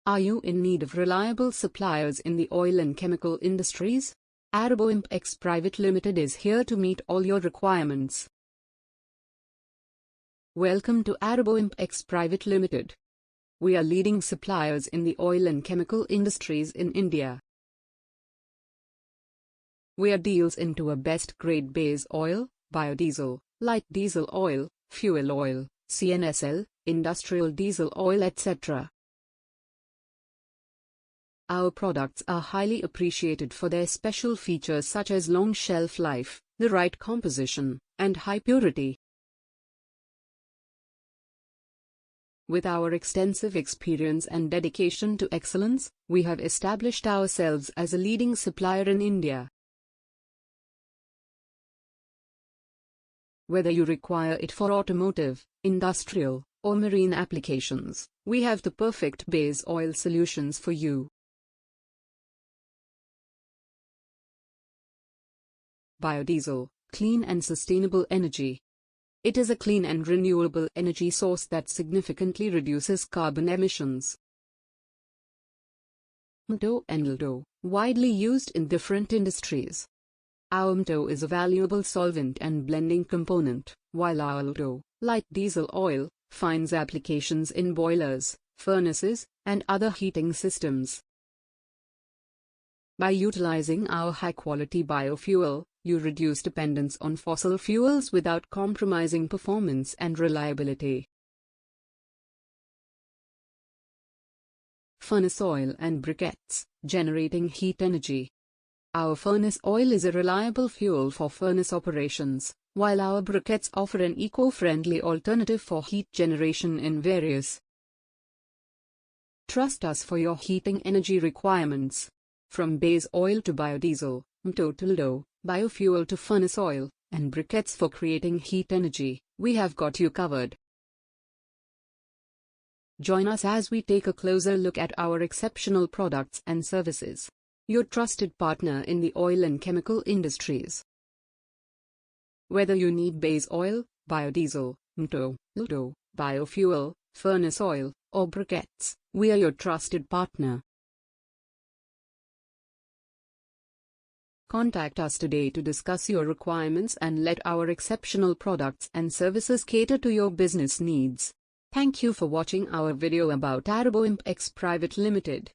Are you in need of reliable suppliers in the oil and chemical industries? Arabo Impex Pvt Limited is here to meet all your requirements. Welcome to Arabo Impex Pvt Limited. We are leading suppliers in the oil and chemical industries in India. We are deals into a best grade base oil, biodiesel, light diesel oil, fuel oil, CNSL, industrial diesel oil, etc. Our products are highly appreciated for their special features such as long shelf life, the right composition, and high purity. With our extensive experience and dedication to excellence, we have established ourselves as a leading supplier in India. Whether you require it for automotive, industrial, or marine applications, we have the perfect base oil solutions for you. Biodiesel, clean and sustainable energy. It is a clean and renewable energy source that significantly reduces carbon emissions. MTO and LTO, widely used in different industries. Our MTO is a valuable solvent and blending component, while our LTO, light diesel oil, finds applications in boilers, furnaces, and other heating systems. By utilizing our high-quality biofuel, you reduce dependence on fossil fuels without compromising performance and reliability. Furnace oil and briquettes, generating heat energy. Our furnace oil is a reliable fuel for furnace operations, while our briquettes offer an eco-friendly alternative for heat generation in various. Trust us for your heating energy requirements. From base oil to biodiesel, MTO to LTO, biofuel to furnace oil, and briquettes for creating heat energy, we have got you covered. Join us as we take a closer look at our exceptional products and services. Your trusted partner in the oil and chemical industries. Whether you need base oil, biodiesel, MTO, LTO, biofuel, furnace oil, or briquettes, we are your trusted partner. Contact us today to discuss your requirements and let our exceptional products and services cater to your business needs. Thank you for watching our video about Arabo Impex Pvt Limited.